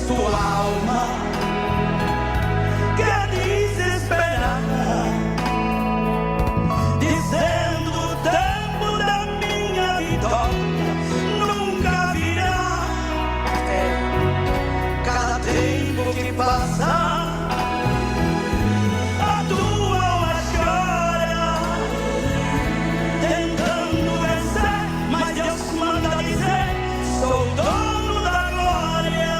tua alma que desesperada, dizendo o tempo da minha vitória nunca virá. Cada tempo que passa, a tua alma chora, tentando vencer, mas Deus manda dizer: sou dono da glória.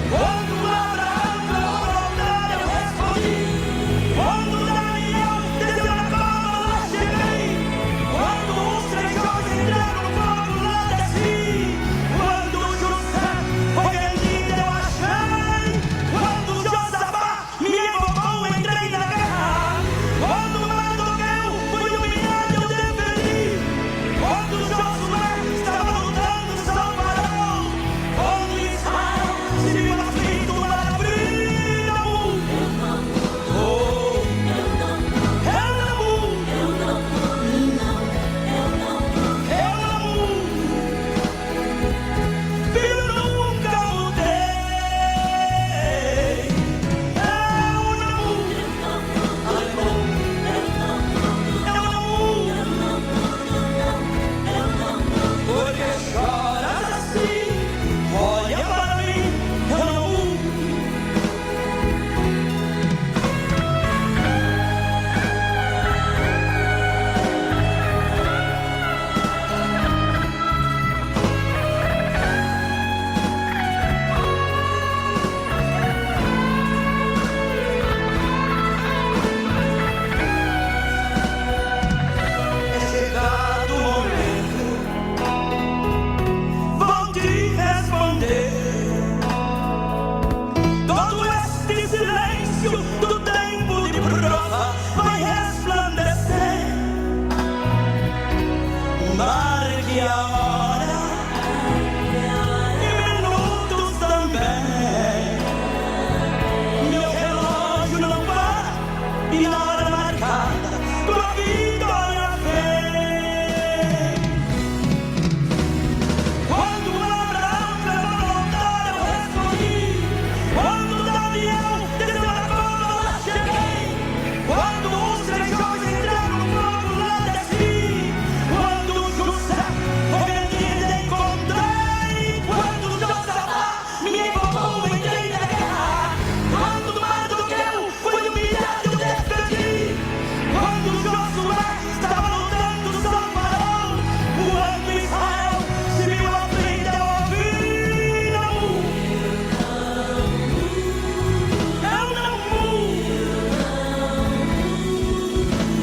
Quando Abraão clamou ao altar, eu respondi. Quando Daniel desceu na cova, lá cheguei. Quando os 3 jovens entraram no fogo, lá desci. Quando José foi vendido, eu achei. Quando Josafá me invocou, entrei na guerra. Quando Mardoqueu foi humilhado, eu defendi. Quando Josué estava lutando, só parou. Quando Israel se viu aflito, maravilha. Filho, nunca mudei. Eu não mudo. Porque choras assim, olha para mim, eu não mudo. É chegado o momento, vou te responder. Todo este silêncio do tempo de prova vai resplandecer. Marque a hora e minutos também. Meu relógio não para e na hora marcada tua vitória vem. Quando Abraão clamou no altar, eu respondi. Quando Daniel desceu na cova, lá cheguei. Quando os 3 jovens entraram no fogo, lá desci. Quando José foi vendido, encontrei. Quando Josafá me invocou, entrei na guerra. Quando Mardoqueu foi humilhado, eu defendi. Quando Josué estava lutando, só parou. Quando Israel se viu aflito, eu ouvi. Não mudo. Eu não mudo.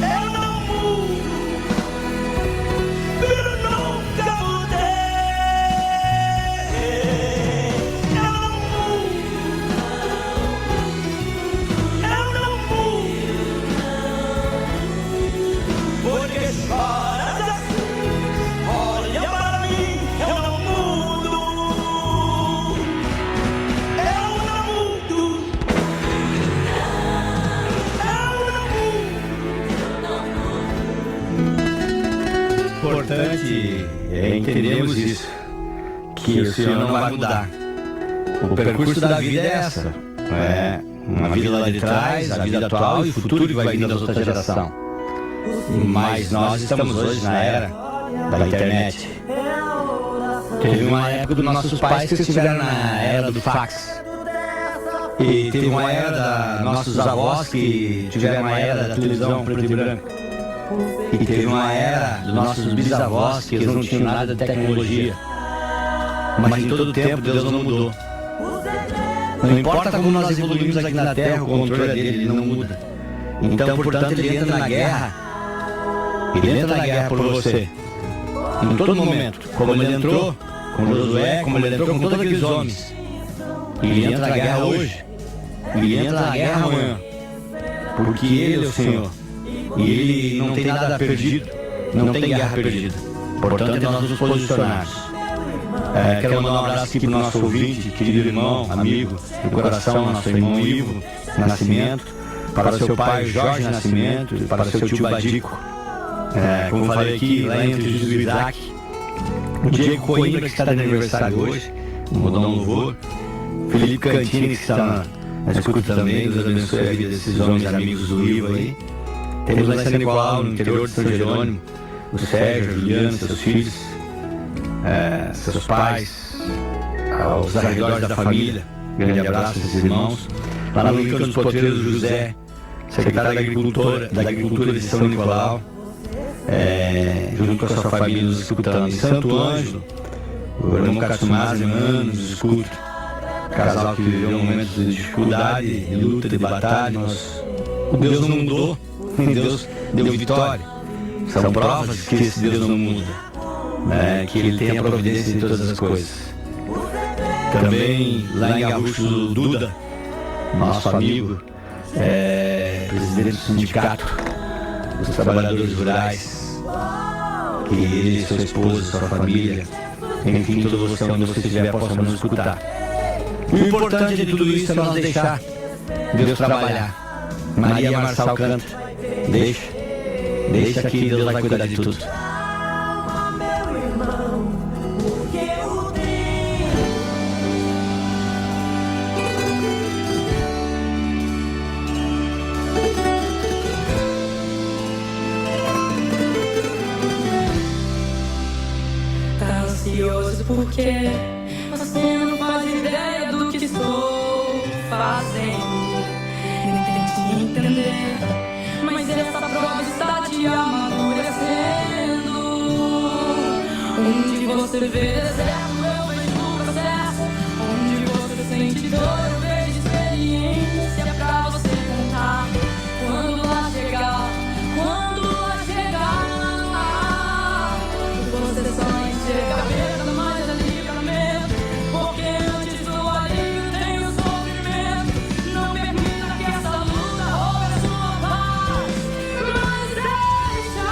Eu não mudo. Filho, nunca mudei. Eu não mudo. Eu não mudo. Porque choras assim, olha para mim, eu não mudo. Eu não mudo. Importante é entendermos isso, que o Senhor não vai mudar. O percurso da vida é essa. É uma vida lá de trás, a vida atual e o futuro que vai vir das outras gerações. Mas nós estamos hoje na era da internet. Teve uma época dos nossos pais que estiveram na era do fax. E teve uma era dos nossos avós que tiveram uma era da televisão preto e branco. E teve uma era dos nossos bisavós que eles não tinham nada de tecnologia. Mas em todo o tempo Deus não mudou. Não importa como nós evoluímos aqui na Terra, o controle dele ele não muda. Então, portanto, ele entra na guerra. Ele entra na guerra por você. Em todo momento. Como ele entrou com Josué, como ele entrou com todos aqueles homens. E ele entra na guerra hoje. E ele entra na guerra amanhã. Porque ele é o Senhor. E ele não tem nada perdido. Não tem guerra perdida. Portanto, é nós nos posicionarmos. Quero mandar um abraço aqui para o nosso ouvinte, querido irmão, amigo, do coração, nosso irmão Ivo Nascimento, para o seu pai Jorge Nascimento e para o seu tio Badico. Como falei aqui, lá entre Jesus e Isaac, O Diego Coimbra, que está de aniversário hoje. Vou dar um louvor. Felipe Cantini, que está na escuta também. Deus abençoe a vida desses homens amigos do Ivo aí. Temos lá em São Nicolau, no interior de São Jerônimo, o Sérgio, a Juliana, seus filhos, seus pais, aos arredores da família. Grande abraço a esses irmãos. Lá no Rincão dos Potreiros, José, secretário da Agricultura de São Nicolau, junto com a sua família nos escutando. Em Santo Ângelo, o irmão Katsumasa, nos escuta. Casal que viveu momentos de dificuldade, de luta, de batalha, mas o Deus não mudou, Deus deu vitória. São provas que esse Deus não muda, que Ele tem a providência em todas as coisas. Também lá em Gaúcho, o Duda, nosso amigo, presidente do sindicato dos trabalhadores rurais, que ele, sua esposa, sua família, enfim, todo você onde você estiver possa nos escutar. O importante de tudo isso é nós deixar Deus trabalhar. Maria Marçal canta, deixa que Deus vai cuidar de tudo. Tá ansioso porque você não faz ideia do que estou fazendo. Nem tente entender, mas essa prova está te amadurecendo. Onde você vê deserto, eu vejo processo. Onde você sente dor, eu vejo experiência pra você contar. Quando lá chegar, você só enxerga a perda, mas é livramento. Porque antes do alívio tem o sofrimento. Não permita que essa luta roube a sua paz, mas deixa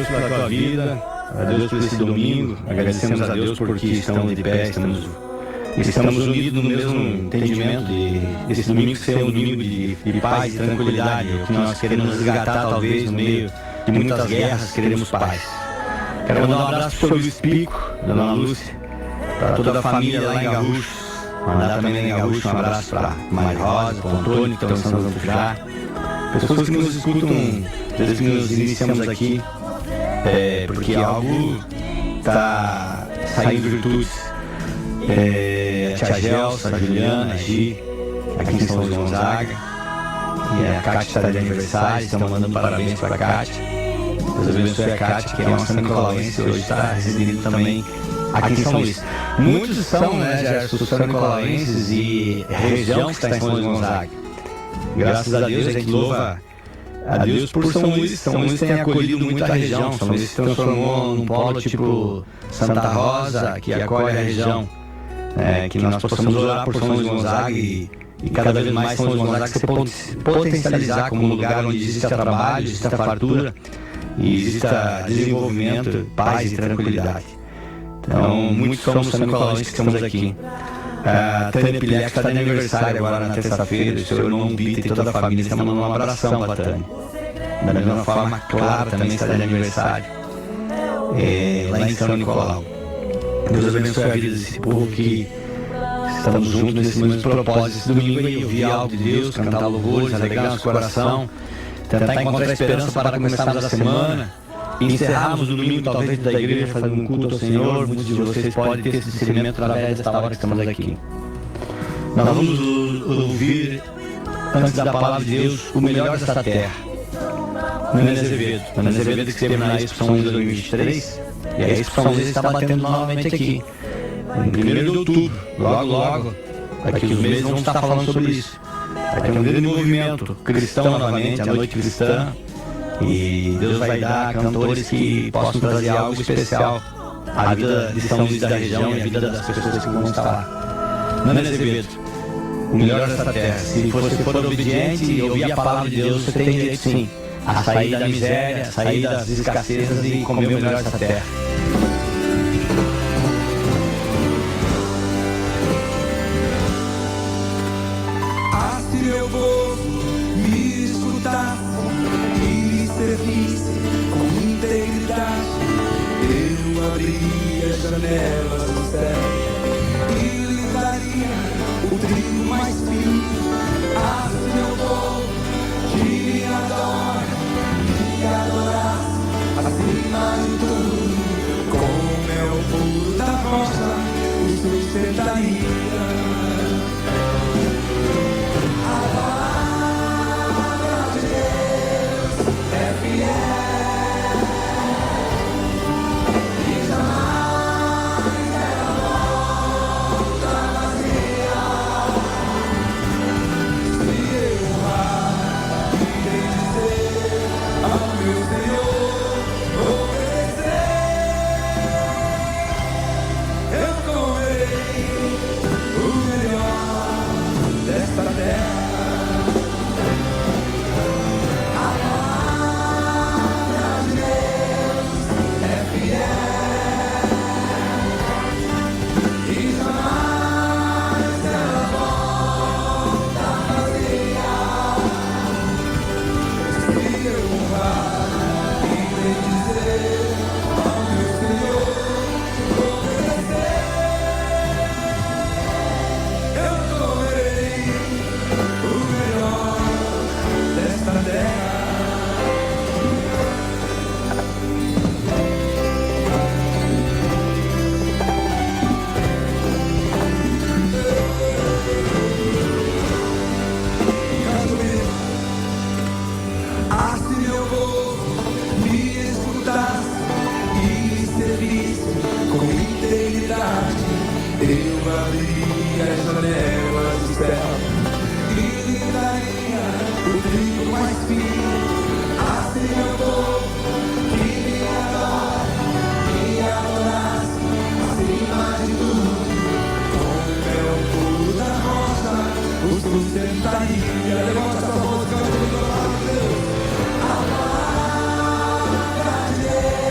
pela tua vida, a Deus por esse domingo, agradecemos a Deus porque estamos de pé, estamos unidos no mesmo entendimento de esse domingo ser um domingo de paz e tranquilidade, o que nós queremos resgatar talvez no meio de muitas guerras, queremos paz. Quero mandar um abraço para o seu Luiz Pico, Dona Lúcia, para toda a família lá em Gaúcho, mandar também lá em Gaúcho um abraço para Maria Rosa, para o Antônio, que estão em São João do Pujá, pessoas que nos escutam desde que nos iniciamos aqui, porque algo está saindo virtudes. A tia Gelsa, a Juliana, a Gi, aqui em São Luís Gonzaga, e a Cátia está de aniversário, estamos mandando parabéns para a Cátia. Deus abençoe a Cátia, que é uma São Nicolauense, hoje está residindo também aqui em São Luís. Muitos são, né, Gerson, São Nicolauenses e região que está em São Luís Gonzaga. Graças a Deus, a gente louva a Deus por São Luís. São Luís tem acolhido muita região. São Luís se transformou num polo tipo Santa Rosa, que acolhe a região. Que nós possamos orar por São Luís Gonzaga e cada vez mais São Luís Gonzaga se potencializar como um lugar onde existe trabalho, existe fartura e existe desenvolvimento, paz e tranquilidade. Então, muitos somos São Nicolauenses que estamos aqui. A Tânia Pilex está de aniversário agora na terça-feira, o seu irmão Bita e toda a família está mandando um abração para a Tânia. Da mesma forma, a Clara também está de aniversário, lá em São Nicolau. Deus abençoe a vida desse povo que estamos juntos nesse mesmo propósito. Esse domingo aí ouvir algo de Deus, cantar louvores, alegrar nosso coração, tentar encontrar esperança para começarmos a semana e encerrarmos o domingo talvez da igreja fazendo um culto ao Senhor. Muitos de vocês podem ter esse discernimento através desta hora que estamos aqui. Nós vamos ouvir, antes da palavra de Deus, o melhor desta terra. Nani Azevedo. Nani Azevedo que esteve na Expo São Luís 2023. E a Expo São Luís está batendo novamente aqui, em 1º de outubro, logo, daqui uns meses vamos estar falando sobre isso. Vai ter um grande movimento cristão novamente, a noite cristã, e Deus vai dar cantores que possam trazer algo especial à vida de São Luís da região e à vida das pessoas que vão estar lá. Nani Azevedo, o melhor dessa terra. Se você for obediente e ouvir a palavra de Deus, você tem direito sim a sair da miséria, a sair das escassezas e comer o melhor dessa terra. Se meu povo me escutasse e me servisse com integridade, eu abriria as janelas do céu e lhe daria o trigo mais fino. Se meu povo que me adora, me adorasse acima de tudo, com mel puro da rocha, o sustentaria. Levanta essa voz, canta a palavra de Deus. A palavra de Deus.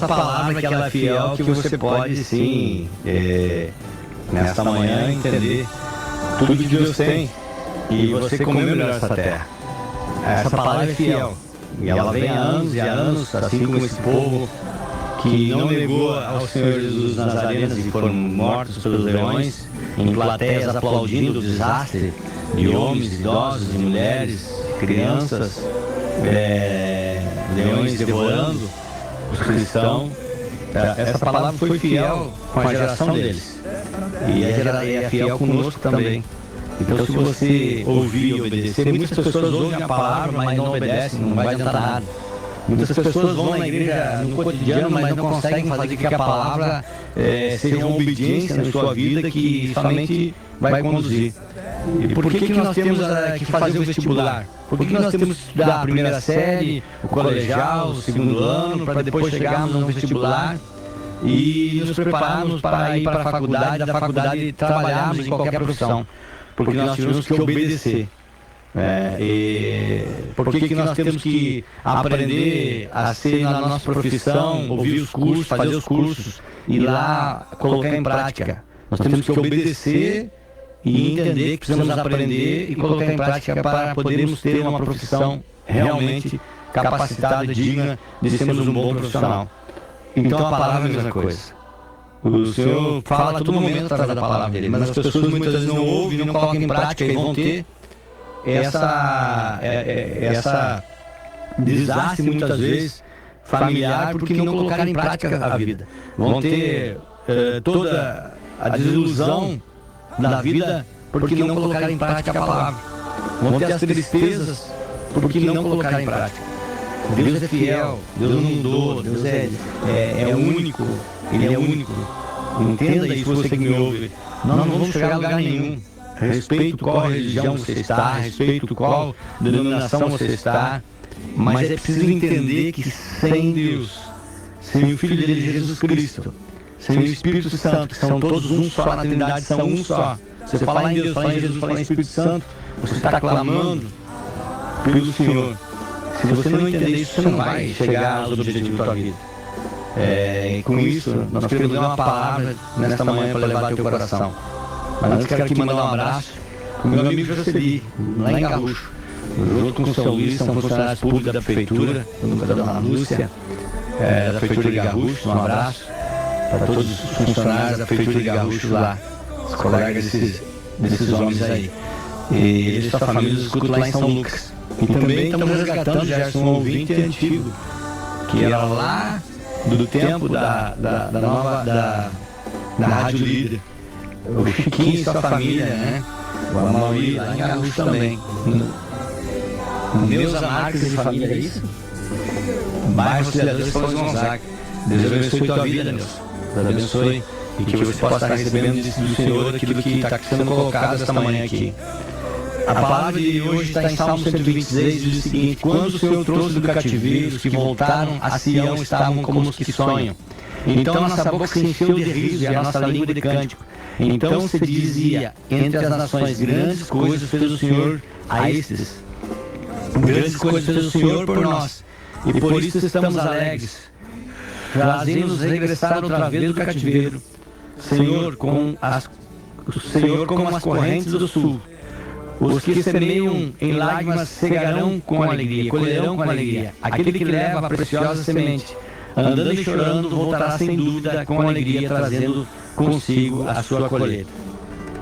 essa palavra que ela é fiel, que você pode sim, nesta manhã, entender tudo que Deus tem e você comer melhor essa terra. Essa palavra é fiel e ela vem há anos e anos, assim como esse povo que não negou ao Senhor Jesus Nazarenas e foram mortos pelos leões, em plateias aplaudindo o desastre de homens, idosos, de mulheres, crianças, leões devorando os cristãos. Essa palavra foi fiel com a geração deles e é fiel conosco também. Então, se você ouvir e obedecer, muitas pessoas ouvem a palavra, mas não obedecem, não vai adiantar nada. Muitas pessoas vão na igreja no cotidiano, mas não conseguem fazer com que a palavra seja uma obediência na sua vida que somente vai conduzir. E por que nós temos que fazer o vestibular? Por que nós temos que estudar a primeira série, o colegial, o segundo ano, para depois chegarmos no vestibular e nos prepararmos para ir para a faculdade, da faculdade trabalharmos em qualquer profissão? Porque nós tivemos que obedecer. Por que nós temos que aprender a ser na nossa profissão, ouvir os cursos, fazer os cursos e lá colocar em prática? Nós temos que obedecer e entender que precisamos aprender e colocar em prática para podermos ter uma profissão realmente capacitada e digna de sermos um bom profissional. Então a palavra é a mesma coisa. O Senhor fala a todo momento através da palavra dele, mas as pessoas muitas vezes não ouvem, não colocam em prática e vão ter essa desastre muitas vezes familiar porque não colocaram em prática a vida. Vão ter toda a desilusão da vida porque não colocaram em prática a palavra. Vão ter as tristezas porque não colocaram em prática. Deus é fiel, Deus não mudou, Deus é único, Ele é único. Entenda isso, você que me ouve. Nós não vamos chegar a lugar nenhum. Respeito qual religião você está, respeito qual denominação você está, mas é preciso entender que sem Deus, sem o Filho dele, Jesus Cristo, sem o Espírito Santo, que são todos um só na Trindade, são um só. Você falar em Deus, falar em Jesus, falar em Espírito Santo, você está clamando pelo Senhor. Se você não entender isso, você não vai chegar aos objetivos da sua vida. Com isso, nós queremos dar uma palavra nesta manhã para levar ao teu coração. Mas antes quero aqui mandar um abraço para o meu amigo Jocely, lá em Garrucho. Junto com o São Luís, são funcionários públicos da Prefeitura, junto com a dona Lúcia, da Prefeitura de Garrucho. Um abraço para todos os funcionários da Prefeitura de Garrucho lá, os colegas desses homens aí. E eles e sua família nos escutam lá em São Lucas. E também estamos resgatando, Gerson, um ouvinte antigo, que era lá do tempo da Rádio Líder. O Chiquinho e sua família, né? O Amauri, lá em Garrucho também. Meus Marques e família, é isso? Bairro Auxiliadores Paulo Gonzaga. Deus abençoe tua vida, Deus. Deus abençoe e que você possa estar recebendo do Senhor aquilo que está sendo colocado esta manhã aqui. A palavra de hoje está em Salmo 126 e diz o seguinte: quando o Senhor trouxe do cativeiro, os que voltaram a Sião estavam como os que sonham. Então a nossa boca se encheu de riso e a nossa língua de cântico. Então se dizia entre as nações: grandes coisas fez o Senhor a estes. Grandes coisas fez o Senhor por nós. E por isso estamos alegres. Fazemos regressar outra vez do cativeiro. Senhor, como as correntes do sul. Os que semeiam em lágrimas cegarão com alegria, colherão com alegria. Aquele que leva a preciosa semente, andando e chorando, voltará sem dúvida com alegria, trazendo consigo a sua colheita.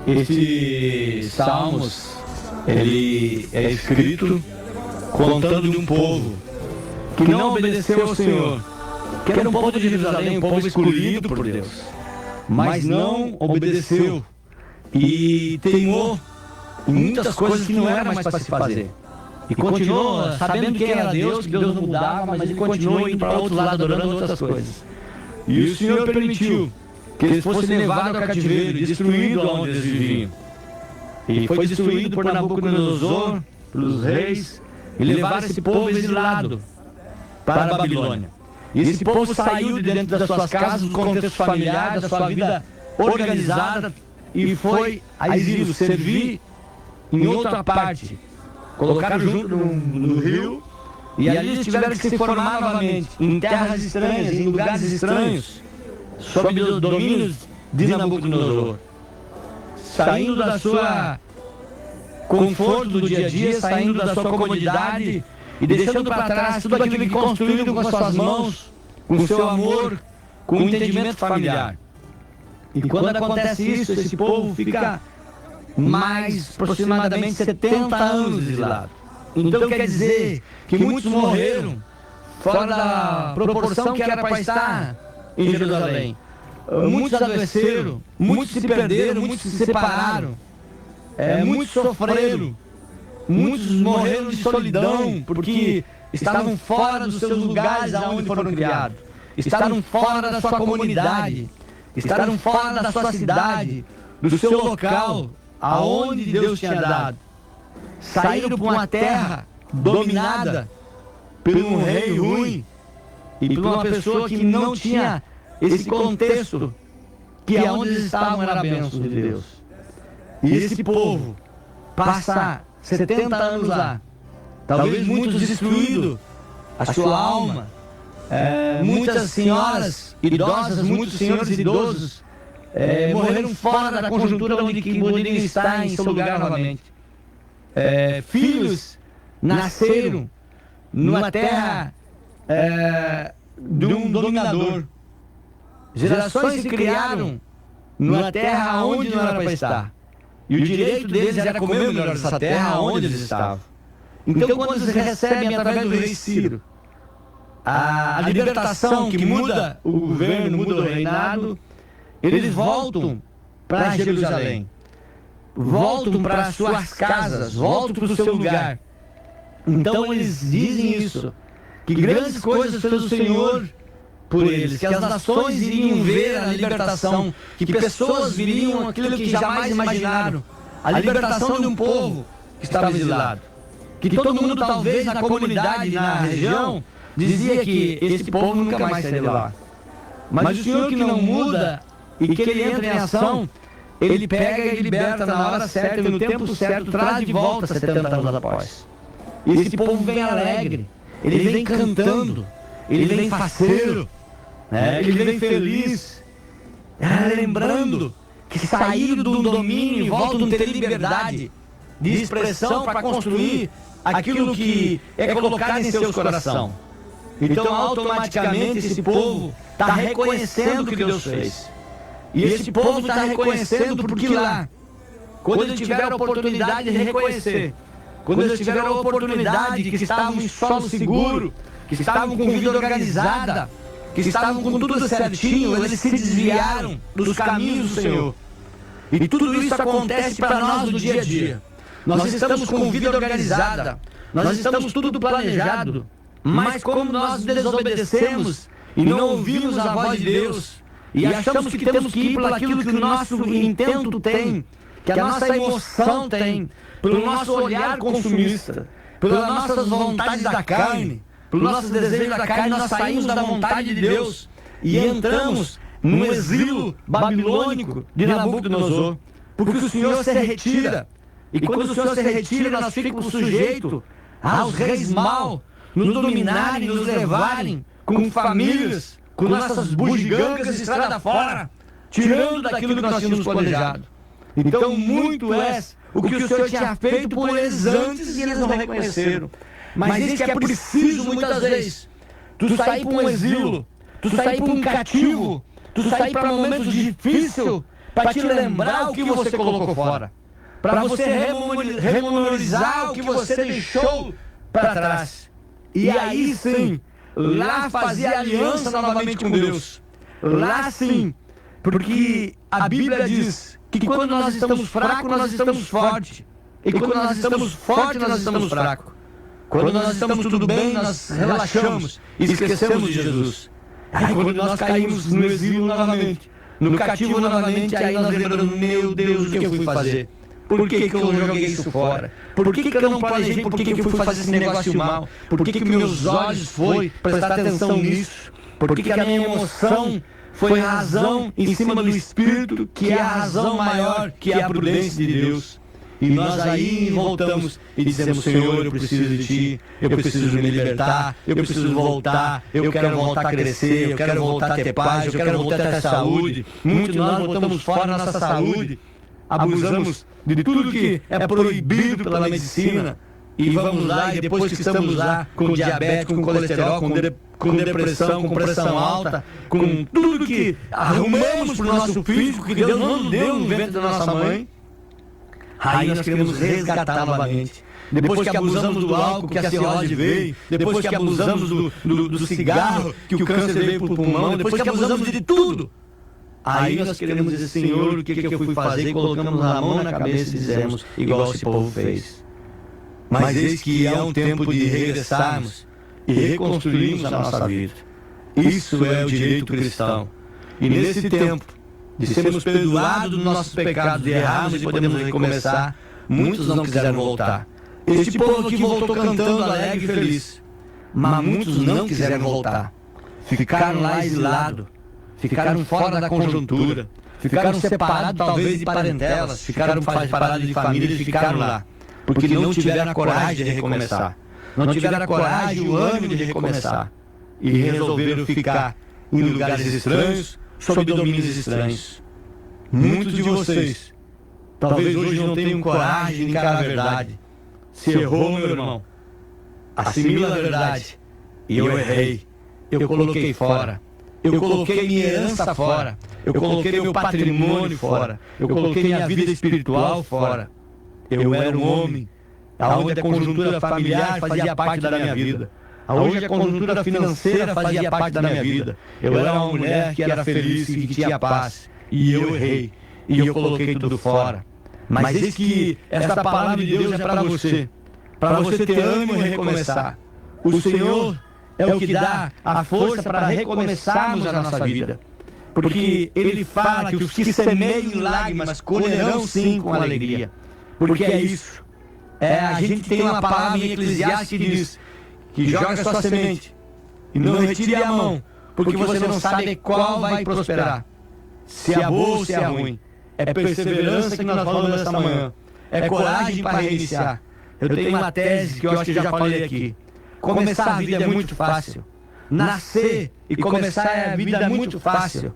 Este Salmos, ele é escrito contando de um povo que não obedeceu ao Senhor, que era um povo de Jerusalém, um povo escolhido por Deus, mas não obedeceu e teimou em muitas coisas que não era mais para se fazer. E continuou sabendo quem era Deus, que Deus não mudava, mas ele continuou indo para outro lado, adorando outras coisas. E o Senhor permitiu que eles fossem levados ao cativeiro, destruídos onde eles viviam. E foi destruído por Nabucodonosor, pelos reis, e levaram esse povo exilado para a Babilônia. E esse povo saiu de dentro das suas casas, do contexto familiar, da sua vida organizada, e foi a exílio servir em outra parte. Colocaram junto no rio E ali eles tiveram que se formar novamente, em terras estranhas, em lugares estranhos, sob os domínios de Nabucodonosor. Saindo da sua conforto do dia a dia, saindo da sua comodidade e deixando para trás tudo aquilo que construíram com as suas mãos, com o seu amor, com o entendimento familiar. E quando acontece isso, esse povo fica mais aproximadamente 70 anos exilado. Então quer dizer que muitos morreram fora da proporção que era para estar em Jerusalém. Muitos adoeceram, muitos se perderam, muitos se separaram, muitos sofreram, muitos morreram de solidão porque estavam fora dos seus lugares aonde foram criados, estavam fora da sua comunidade, estavam fora da sua cidade, do seu local, aonde Deus tinha dado. Saíram para uma terra dominada por um rei ruim e por uma pessoa que não tinha esse contexto, que aonde eles estavam era a bênção de Deus. E esse povo passa 70 anos lá, talvez muitos destruídos, a sua alma, muitas senhoras idosas, muitos senhores idosos morreram fora da conjuntura onde que poderiam estar em seu lugar novamente. Filhos nasceram numa terra de um dominador. Gerações se criaram numa terra onde não era para estar. E o direito deles era comer o melhor dessa terra onde eles estavam. Então, quando eles recebem através do rei Ciro a libertação que muda o governo, muda o reinado, eles voltam para Jerusalém, voltam para suas casas, voltam para o seu lugar. Então eles dizem isso, que grandes coisas fez o Senhor por eles, que as nações iriam ver a libertação, que pessoas viriam aquilo que jamais imaginaram, a libertação de um povo que estava exilado. Que todo mundo, talvez na comunidade, na região, dizia que esse povo nunca mais sairia de lá. Mas o Senhor, que não muda e que ele entra em ação, ele pega e liberta na hora certa e no tempo certo, traz de volta 70 anos após. E esse povo vem alegre, ele vem cantando, ele vem faceiro, ele vem feliz, lembrando que saíram do domínio e voltam a ter liberdade de expressão para construir aquilo que é colocado em seus corações. Então, automaticamente, esse povo está reconhecendo o que Deus fez. E esse povo está reconhecendo porque lá, quando eles tiveram a oportunidade de reconhecer, quando eles tiveram a oportunidade que estavam em solo seguro, que estavam com vida organizada, que estavam com tudo certinho, eles se desviaram dos caminhos do Senhor. E tudo isso acontece para nós no dia a dia. Nós estamos com vida organizada, nós estamos tudo planejado, mas como nós desobedecemos e não ouvimos a voz de Deus, e achamos que temos que ir por aquilo que o nosso intento tem, que a nossa emoção tem, pelo nosso olhar consumista, pelas nossas vontades da carne, pelos nossos desejos da carne, nós saímos da vontade de Deus e entramos no exílio babilônico de Nabucodonosor, porque o Senhor se retira. E quando o Senhor se retira, nós ficamos sujeitos aos reis maus nos dominarem, nos levarem com famílias, com nossas bugigangas estrada fora, tirando daquilo que nós tínhamos planejado. Então, muito é o que o Senhor tinha feito por eles antes e eles não reconheceram. Mas isso que é preciso, muitas vezes, tu sair para um exílio, tu sair para um cativo, tu sair para momentos difíceis, para te lembrar o que você colocou fora, para você rememorizar o que você deixou para trás. E aí sim, lá fazer aliança novamente com Deus. Lá sim, porque a Bíblia diz que quando nós estamos fracos, nós estamos fortes. E quando nós estamos fortes, nós estamos fracos. Quando nós estamos tudo bem, nós relaxamos e esquecemos de Jesus. Aí quando nós caímos no exílio novamente, no cativo novamente, aí nós lembramos, meu Deus, o que eu fui fazer? Por que eu joguei isso fora? Por que eu não planejei? Por que eu fui fazer esse negócio mal? Por que meus olhos foi prestar atenção nisso? Por que a minha emoção foi razão em cima do Espírito, que é a razão maior, que é a prudência de Deus? E nós aí voltamos e dizemos: Senhor, eu preciso de Ti, eu preciso me libertar, eu preciso voltar, eu quero voltar a crescer, eu quero voltar a ter paz, eu quero voltar a ter saúde. Muitos de nós voltamos fora da nossa saúde, abusamos de tudo que é proibido pela medicina. E vamos lá, e depois que estamos lá, com diabetes, com colesterol, com depressão, com pressão alta, com tudo que arrumamos para o nosso físico, que Deus não nos deu no ventre da nossa mãe, aí nós queremos resgatar novamente. Depois que abusamos do álcool, que a cirrose veio, depois que abusamos do cigarro, que o câncer veio para o pulmão, depois que abusamos de tudo, aí nós queremos dizer: Senhor, o que eu fui fazer? E colocamos a mão na cabeça e dizemos, igual esse povo fez. Mas eis que é um tempo de regressarmos e reconstruirmos a nossa vida. Isso é o direito cristão. E nesse tempo de sermos perdoados dos nossos pecados, de errarmos e podemos recomeçar, muitos não quiseram voltar. Este povo aqui voltou cantando alegre e feliz, mas muitos não quiseram voltar. Ficaram lá exilados, ficaram fora da conjuntura, ficaram separados talvez de parentelas, ficaram separados de famílias e ficaram lá. Porque não tiveram a coragem de recomeçar. Não tiveram a coragem e o ânimo de recomeçar. E resolveram ficar em lugares estranhos, sob domínios estranhos. Muitos de vocês, talvez hoje não tenham coragem de encarar a verdade. Se errou, meu irmão, assimila a verdade. E eu errei. Eu coloquei fora. Eu coloquei minha herança fora. Eu coloquei meu patrimônio fora. Eu coloquei minha vida espiritual fora. Eu era um homem, onde a conjuntura familiar fazia parte da minha vida, onde a conjuntura financeira fazia parte da minha vida. Eu era uma mulher que era feliz e que tinha paz. E eu errei. E eu coloquei tudo fora. Mas eis que esta palavra de Deus é para você ter ânimo e recomeçar. O Senhor é o que dá a força para recomeçarmos a nossa vida. Porque Ele fala que os que semeiam em lágrimas colherão sim com alegria. Porque é isso. A gente tem uma palavra em Eclesiastes que diz que joga sua semente e não retire a mão, porque você não sabe qual vai prosperar. Se é boa ou se é ruim. É perseverança que nós falamos esta manhã. É coragem para reiniciar. Eu tenho uma tese que eu acho que já falei aqui. Começar a vida é muito fácil. Nascer e começar a vida é muito fácil.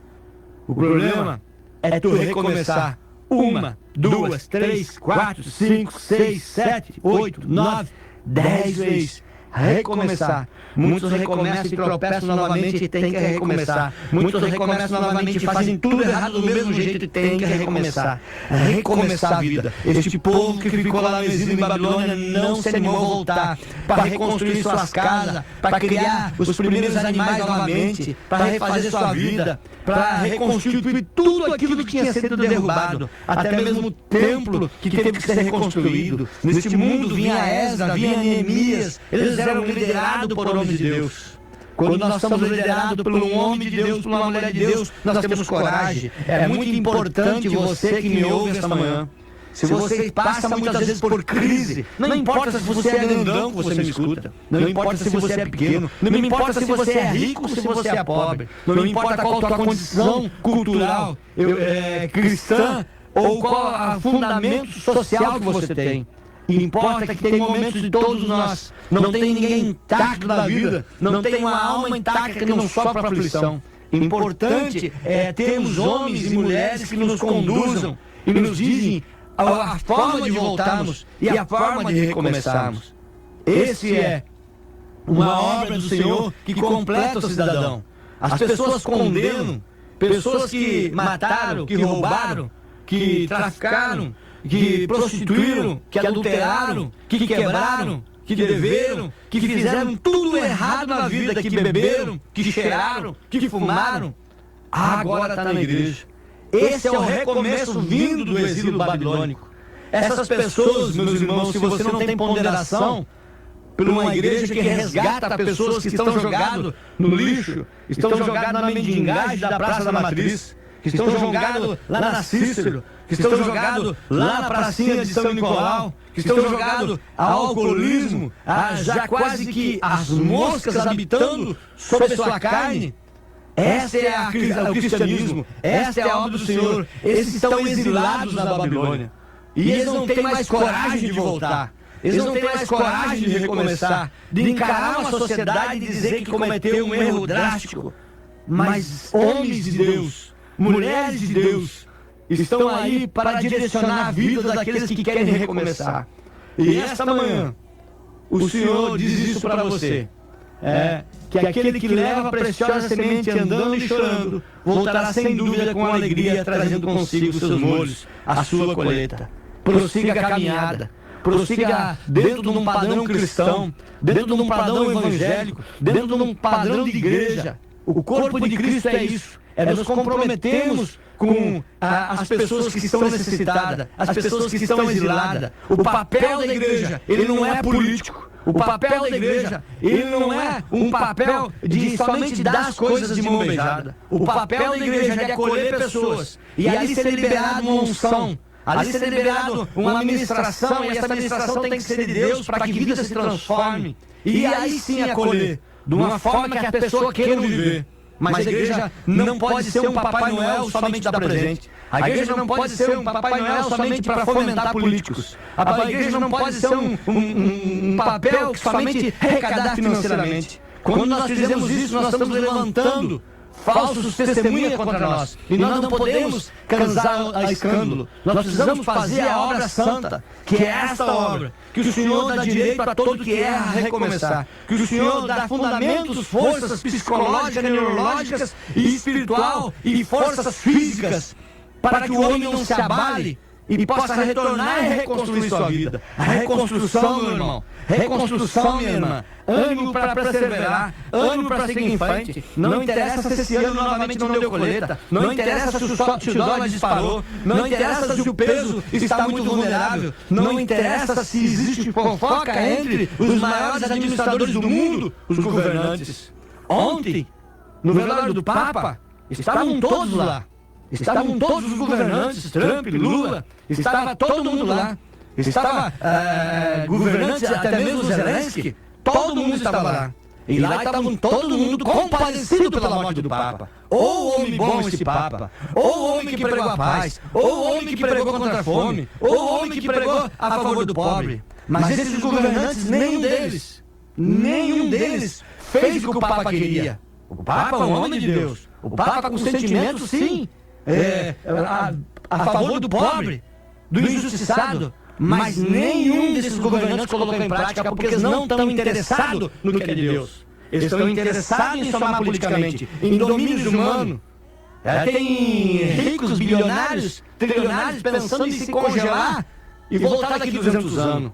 O problema é tu recomeçar. 1, 2, 3, 4, 5, 6, 7, 8, 9, 10 vezes. Recomeçar. Muitos recomeçam e tropeçam novamente e tem que recomeçar. Muitos recomeçam novamente e fazem tudo errado do mesmo jeito e tem que recomeçar. Recomeçar a vida. Este povo que ficou lá no exílio em Babilônia não se animou a voltar para reconstruir suas casas, para criar os primeiros animais novamente, para refazer sua vida, para reconstruir tudo aquilo que tinha sido derrubado, até mesmo o templo que teve que ser reconstruído. Neste mundo vinha Esdras, vinha Neemias, eles eram liderados por homens de Deus. Quando nós somos liderados por um homem de Deus, por uma mulher de Deus, nós temos coragem. É muito importante você que me ouve esta manhã. Se você passa muitas vezes por crise, não importa se você é grandão que você me escuta, não importa se você é pequeno, não importa se você é rico ou se você é pobre, não importa qual a tua condição cultural, cristã, ou qual o fundamento social que você tem. Importa que tem momentos de todos nós. Não tem ninguém intacto na vida. Não tem uma alma intacta que não sofre aflição. Importante é termos homens e mulheres que nos conduzam e nos dizem a forma de voltarmos e a forma de recomeçarmos. Esse é uma obra do Senhor que completa o cidadão. As pessoas condenam pessoas que mataram, que roubaram, que traficaram, que prostituíram, que adulteraram, que quebraram, que deveram, que fizeram tudo errado na vida, que beberam, que cheiraram, que fumaram, agora está na igreja. Esse é o recomeço vindo do exílio babilônico. Essas pessoas, meus irmãos, se você não tem ponderação por uma igreja que resgata pessoas que estão jogadas no lixo, estão jogadas na mendigagem da Praça da Matriz, que estão jogados lá na Cícero, que estão jogados lá na pracinha de São Nicolau, que estão jogados ao alcoolismo, já quase que as moscas habitando sobre sua carne. Essa é o cristianismo, essa é a obra do Senhor. Esses estão exilados na Babilônia. E eles não têm mais coragem de voltar. Eles não têm mais coragem de recomeçar, de encarar uma sociedade e dizer que cometeu um erro drástico. Mas homens de Deus, mulheres de Deus, estão aí para direcionar a vida daqueles que querem recomeçar. E esta manhã, o Senhor diz isso para você. Que aquele que leva a preciosa semente andando e chorando, voltará sem dúvida com alegria, trazendo consigo os seus molhos, a sua colheita. Prossiga a caminhada. Prossiga dentro de um padrão cristão, dentro de um padrão evangélico, dentro de um padrão de igreja. O corpo de Cristo é isso. Nos comprometermos com as pessoas que estão necessitadas, as pessoas que estão exiladas. O papel da igreja, ele não é político. O papel da igreja, ele não é um papel de somente dar as coisas de mão beijada. O papel da igreja é de acolher pessoas e ali ser liberado uma unção. Ali ser liberado uma administração, e essa administração tem que ser de Deus para que a vida se transforme. E aí sim acolher, de uma forma que a pessoa queira viver. Mas a igreja não pode ser um Papai Noel somente dar presente. A igreja não pode ser um Papai Noel somente para fomentar políticos. A igreja não pode ser um papel que somente arrecadar financeiramente. Quando nós fizemos isso, nós estamos levantando falsos testemunhas contra nós. E nós não podemos causar a escândalo. Nós precisamos fazer a obra santa, que é esta obra, que o Senhor dá direito a todo que erra a recomeçar. Que o Senhor dá fundamentos, forças psicológicas, neurológicas e espiritual e forças físicas para que o homem não se abale e possa retornar e reconstruir sua vida. A reconstrução, meu irmão. Reconstrução, minha irmã. Ânimo para perseverar, ânimo para seguir em frente. Não interessa se esse ano novamente não deu colheita. Não interessa se o dólar disparou. Não interessa se o peso está muito vulnerável. Não interessa se existe fofoca entre os maiores administradores do mundo, os governantes. Ontem, no velório do Papa, estavam todos lá. Estavam todos os governantes, Trump, Lula, estava todo mundo lá. Estava governantes, até mesmo Zelensky, todo mundo estava lá. E lá estavam todo mundo compadecido pela morte do Papa. Ou homem bom esse Papa, ou homem que pregou a paz, ou homem que pregou contra a fome, ou homem que pregou a favor do pobre. Mas esses governantes, nenhum deles fez o que o Papa queria. O Papa é um homem de Deus. O Papa com sentimento, sim, a favor do pobre, do injustiçado, mas nenhum desses governantes colocou em prática porque eles não estão interessados no que é de Deus. Eles estão interessados em somar politicamente, em domínio humano. Tem ricos, bilionários, trilionários pensando em se congelar e voltar daqui 200 anos.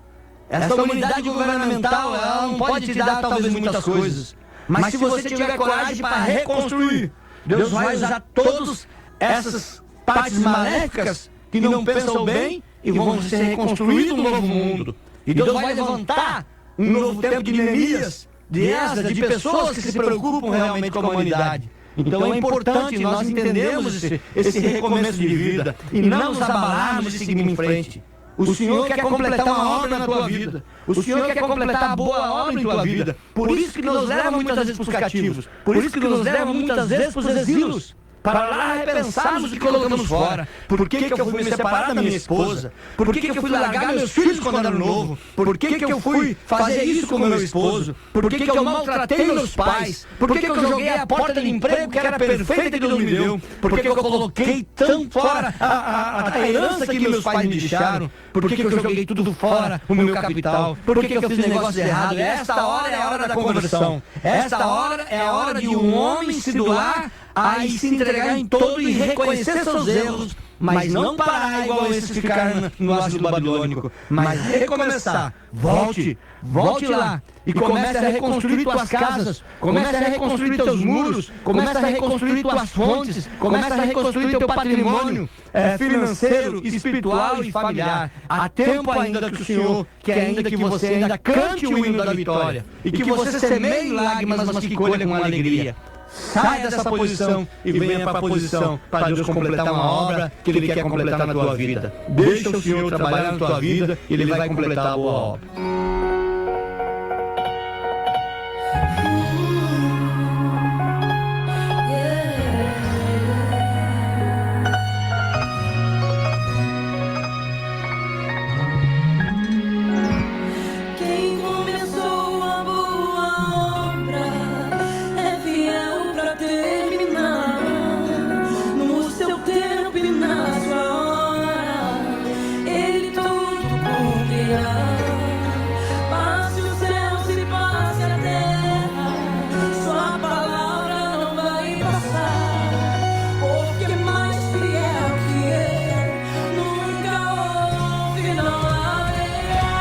Essa unidade governamental, ela não pode te dar talvez muitas coisas, mas se você tiver coragem para reconstruir, Deus vai usar todas essas partes maléficas que não pensam bem e vão ser reconstruídos um novo mundo. E Deus vai levantar um novo tempo de Neemias, de Esdras, de pessoas que se preocupam realmente com a humanidade. Então é importante nós entendermos esse recomeço de vida e não nos abalarmos e seguirmos em frente. O Senhor quer completar uma obra na tua vida. O Senhor quer completar a boa obra em tua vida. Por isso que nos leva muitas vezes para os cativos. Por isso que nos leva muitas vezes para os exilos. Para lá repensarmos o que colocamos fora. Por que eu fui me separar da minha esposa? Por que eu fui largar meus filhos quando era novo? Por que eu fui fazer isso com meu esposo? Por que eu maltratei meus pais? Por que eu joguei a porta de emprego que era perfeita que Deus me deu? Por que eu coloquei tão fora a herança que meus pais me deixaram? Por que eu joguei tudo fora, o meu capital? Por que eu fiz negócios errados? Esta hora é a hora da conversão. Esta hora é a hora de um homem se doar, aí se entregar em todo e reconhecer seus erros, mas não parar igual esses ficaram no asilo babilônico, mas recomeçar. Volte lá e comece a reconstruir tuas casas, comece a reconstruir teus muros, comece a reconstruir tuas fontes, comece a reconstruir teu patrimônio financeiro, espiritual e familiar. Há tempo ainda que o Senhor, que ainda que você ainda cante o hino da vitória e que você semeie lágrimas, mas que colha com alegria. Saia dessa posição e venha para a posição para Deus completar uma obra que Ele quer completar na tua vida. Deixa o Senhor trabalhar na tua vida e Ele vai completar a boa obra. virá. Passe o céu, se passe a terra, sua palavra não vai passar, porque mais fiel que ele nunca houve, não haverá.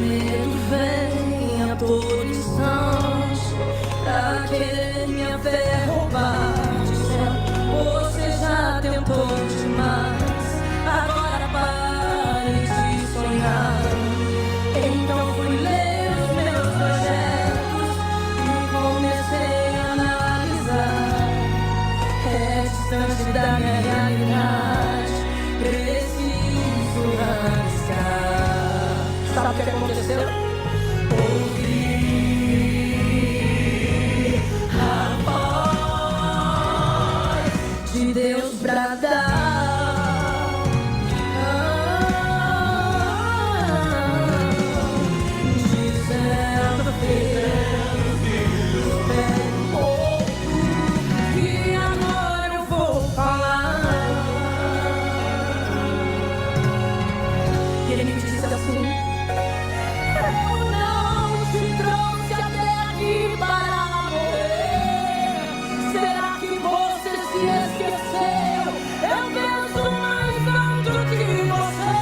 Medo vem a todos sãos pra querer minha fé roubar. Você já tentou demais, agora pare de sonhar. Então fui ler os meus projetos e comecei a analisar. É distante da minha realidade, preciso arriscar. Sabe o que aconteceu? Ouvi a voz de Deus bradar. Dizendo, filho, espere um pouco, que agora eu vou falar. E ele me disse assim: eu não te trouxe até aqui para morrer. Será que você se esqueceu? Eu penso mais alto que você,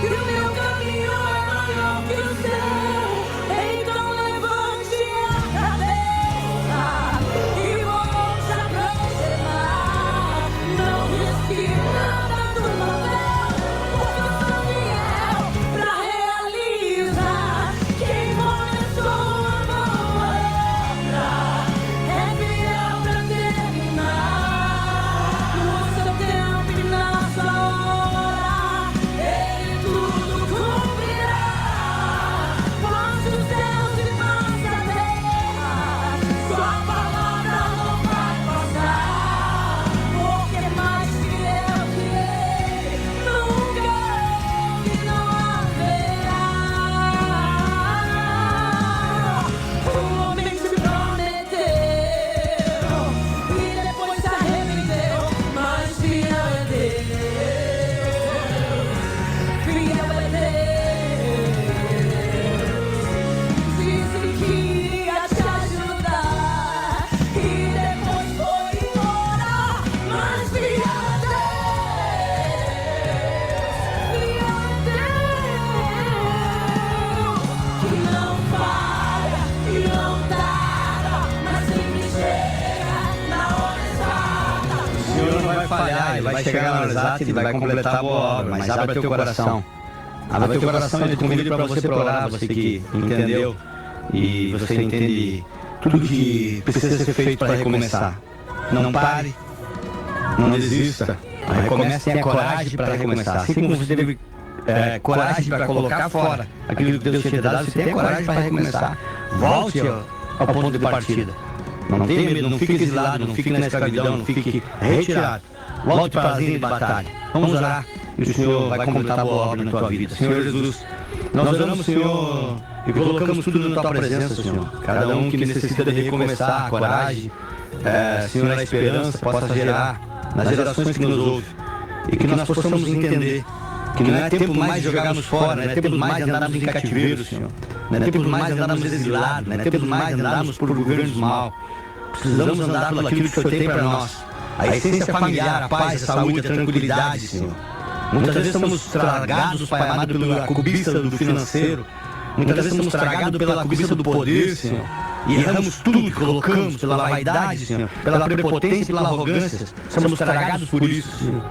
e o meu caminho é maior que o seu. Então levante a cabeça e volte a prosseguir. Não risque nada do papel, porque eu sou fiel pra realizar. Quem começou a boa obra é fiel pra terminar. No seu tempo e na sua hora, ele tudo cumprirá. Passe os céus e passe a terra, sua palavra não vai passar, porque mais fiel que ele nunca houve, não haverá. O homem te prometeu e depois se arrependeu, mas fiel é Deus, fiel é Deus. Disse que ia te ajudar e depois foi embora, mas fiel é Deus, que não falha e não tarda, mas sempre chega na hora exata. O Senhor não vai falhar, Ele vai chegar na hora exata, Ele vai completar a boa obra, mas abra teu coração. Abra teu coração, Ele te convida para você orar, você que entendeu e você entende tudo que precisa ser feito para recomeçar. Não pare, não desista, recomece, tenha coragem para recomeçar. Assim como você teve coragem para colocar fora aquilo que Deus tinha te dado, você tenha coragem para recomeçar. Volte ao ponto de partida. Não tenha medo, não fique exilado, não fique na escravidão, não fique retirado. Volte para a linha de batalha. Vamos orar e o Senhor vai completar a boa obra na tua vida. Senhor Jesus, nós oramos, Senhor, e colocamos tudo na tua presença, Senhor. Cada um que necessita de recomeçar, coragem, Senhor, a esperança possa gerar nas gerações que nos ouvem. E que nós possamos entender que não é tempo mais de jogarmos fora, não é tempo mais de andarmos em cativeiro, Senhor. Não é tempo mais de andarmos exilados, não é tempo mais de andarmos por governos mal. Precisamos andar pelo aquilo que o Senhor tem para nós. A essência familiar, a paz, a saúde, a tranquilidade, Senhor. Muitas vezes somos tragados, Pai amado, pela cobiça do financeiro. Muitas vezes somos tragados pela cobiça do poder, Senhor. E erramos tudo que colocamos pela vaidade, Senhor, pela prepotência e pela arrogância. Somos tragados por isso, Senhor.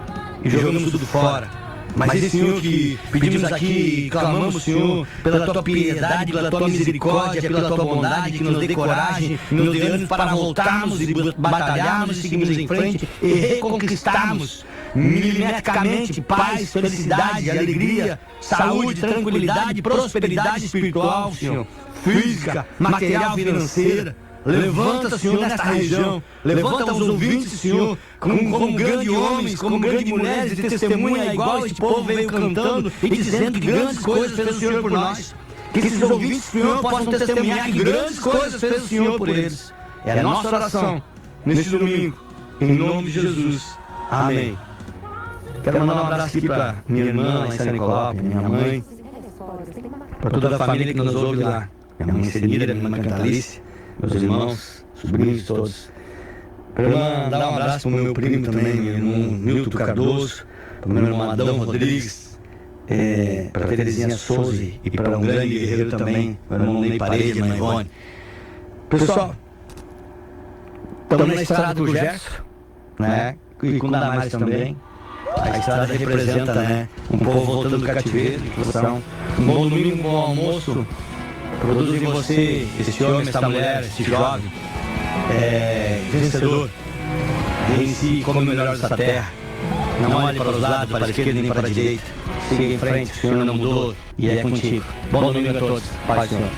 E jogamos tudo fora. Mas esse Senhor que pedimos aqui, clamamos, Senhor, pela tua piedade, pela tua misericórdia, pela tua bondade, que nos dê coragem, nos dê ânimo para voltarmos e batalharmos, seguirmos em frente e reconquistarmos milimetricamente paz, felicidade, alegria, saúde, tranquilidade, prosperidade espiritual, Senhor, física, material, financeira. levanta, Senhor, nesta região. Levanta os ouvintes, Senhor, como grandes homens, como grandes mulheres, de testemunha igual este povo veio cantando e dizendo que grandes coisas fez o Senhor por nós. Que esses ouvintes, Senhor, possam testemunhar que grandes coisas fez o Senhor por eles. É a nossa oração neste domingo, em nome de Jesus. Amém. Quero mandar um abraço aqui para minha irmã lá em São Nicolau, minha mãe, para toda a família que nos ouve lá. Minha mãe Senira, minha mãe Cantalice, meus irmãos, sobrinhos todos. Quero mandar um abraço para o meu primo também, meu irmão Milton Cardoso, para o meu irmão Adão Rodrigues, para a Terezinha Souza e para um grande guerreiro também, meu irmão Ney Parede, irmã Ivone. Pessoal, estamos na estrada com o Gerson, né? E com o Damares também. A estrada representa, né, um povo voltando do cativeiro, um bom domingo, um bom almoço. Produz em você, esse homem, essa mulher, esse jovem, vencedor. Em si, come o melhor dessa terra. Não olhe para os lados, para a esquerda nem para a direita. Siga em frente, o Senhor não mudou e é contigo. Bom domingo a todos. Paz, Senhor.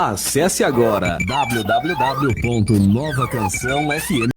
Acesse agora www.novacançãofm